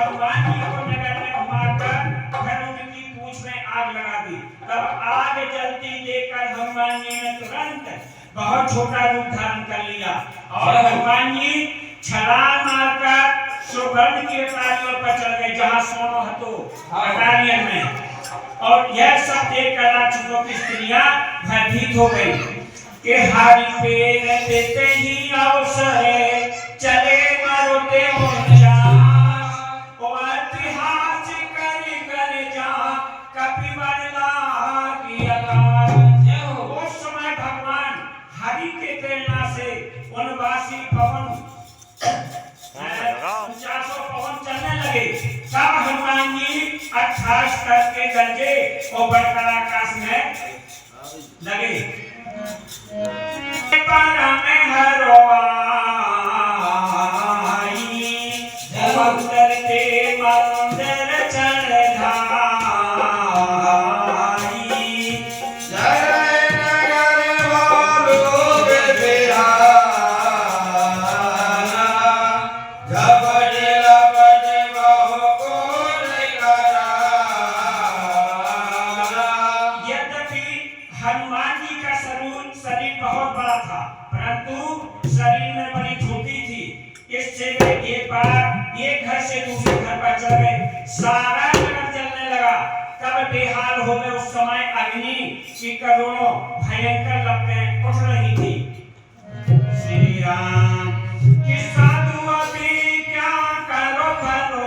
हनुमान जी को नगर में घुमाकर फिर उनकी पूंछ में आग लगा दी। तब आग जलती देखकर हनुमान जी ने तुरंत बहुत छोटा रूप धारण कर लिया और हनुमान जी छलांग मारकर सुवर्ण की अटारियों पर चढ़ गए जहां सोनो हतो अटारियों में। और यह सब देखकर राक्षसों की स्त्रियां भयभीत हो गई कि हारी पेर देते ही अवसर चले मरोते मोर्चा और इतिहास कर जा कपिवर लागी अकाल। उस समय भगवान हरि के प्रेरणा से वनवासी पवन 400 पवन चलने लगे। तब हनुमान जी 28 स्तर के गरजे और बढ़कर आकाश में लगे। परम हरवाई मंदिर के मंदिर चढ़ सारा नगर जलने लगा। तब बेहाल हो गए। उस समय अग्नि की करोड़ों भयंकर लपटें उठ रही थी। श्री राम कि साधु अभी क्या करो करो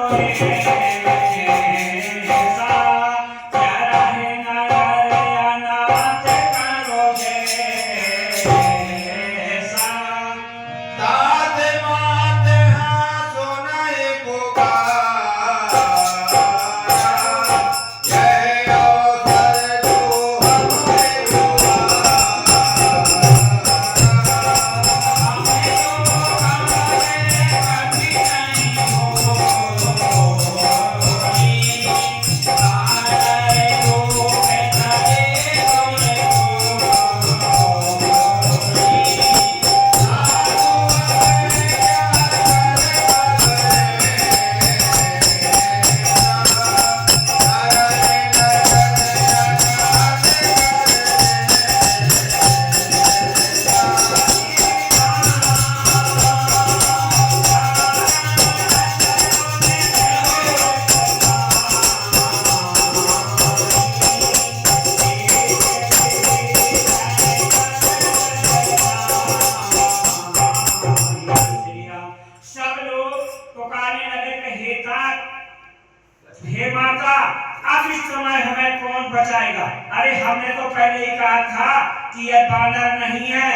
बचाएगा। अरे हमने तो पहले ही कहा था कि यह बानर नहीं है,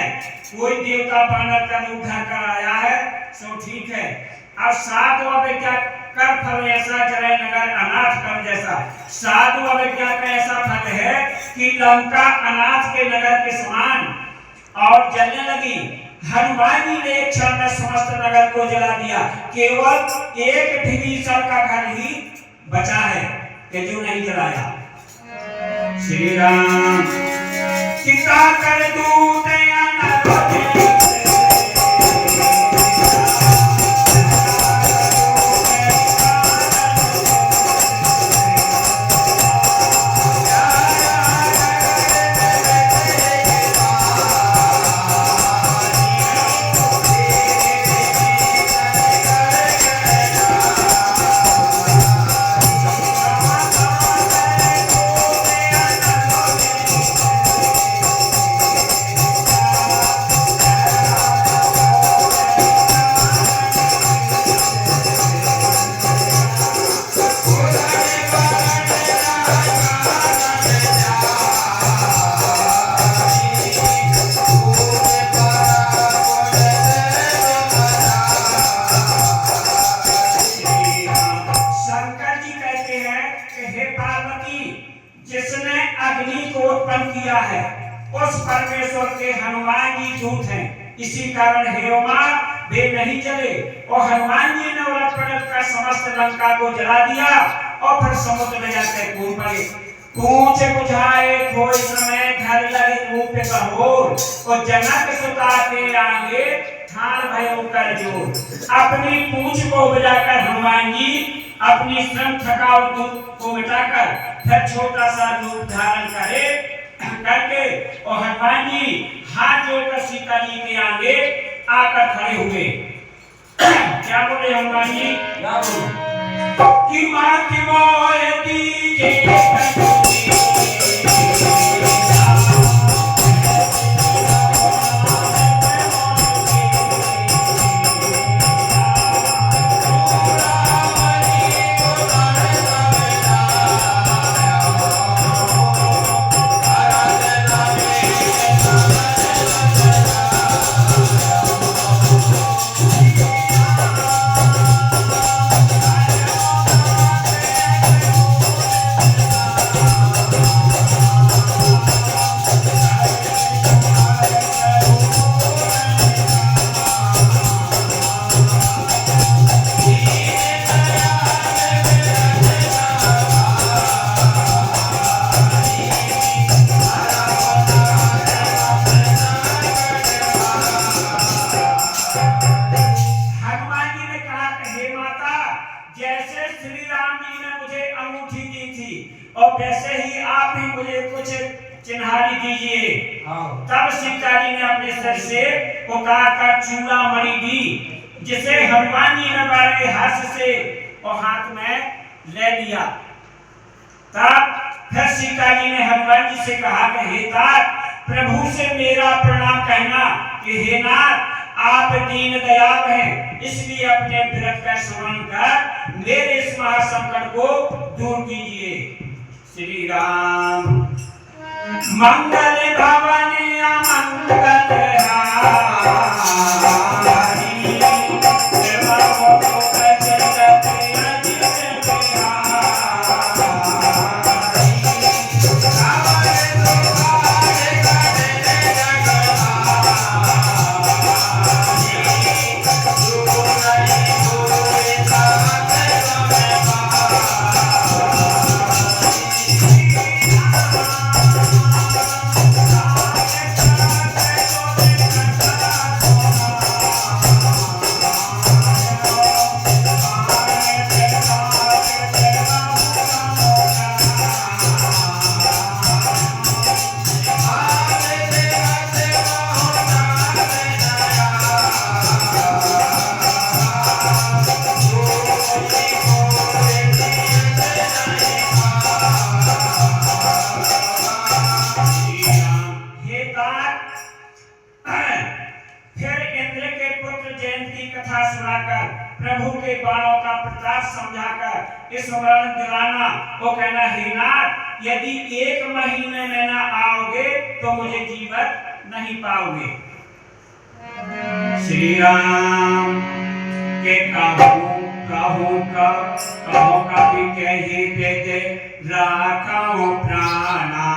कोई देवता बानर का रूप धरकर आया है, सो ठीक है। अब साधु अविज्ञा कर फल ऐसा जरे नगर अनाथ कर जैसा। साधु अविज्ञा का ऐसा फल है कि लंका अनाथ के नगर के समान और जलने लगी। हनुमान जी ने एक क्षण में समस्त नगर को जला दिया। केवल एक विभीषण का घर ही बचा है कि जो नहीं जलाया। श्री राम किता कर दूत उस परमेश्वर के हनुमान जी झूठ हैं, इसी कारण हे उमा वे नहीं जले। और हनुमान जी ने उलट पलट कर समस्त लंका को जला दिया और फिर समुद्र में जाकर कूद पड़े। पूछ बुझाए खोई समय घर लगे रूप कहोर और जनक सुता के आगे ठान भयो कर जोर। अपनी पूछ को बुझाकर हनुमान जी अपनी श्रम थकावट को मिटाकर फिर छोटा सा रूप धारण करके और हनुमान जी हाथ जोड़कर सीता जी के आगे आकर खड़े हुए। क्या बोले हनुमान जी? क्या बोले? कि मात मोय दीजे और वैसे ही आप भी मुझे कुछ चिन्हारी दीजिए। तब सीता जी ने अपने सर से उतारकर चूड़ामणि दी, जिसे हनुमान जी ने बड़े हर्ष से और हाथ में ले लिया। तब फिर सीता जी ने हनुमान जी से कहा कि हे तात, प्रभु से मेरा प्रणाम कहना कि हे नाथ, आप दीन दयाल हैं, इसलिए अपने विरत का स्मरण कर मेरे इस महासंकट को दूर कीजिए। श्री राम। मंगल भवन अमंगल हारी, प्रभु के बाणों का प्रताप समझाकर स्मरण दिलाना वो कहना, हे नाथ, यदि 1 महीने में ना आओगे तो मुझे जीवित नहीं पाओगे। श्री राम के कहो का भी कही दे राखो प्राणा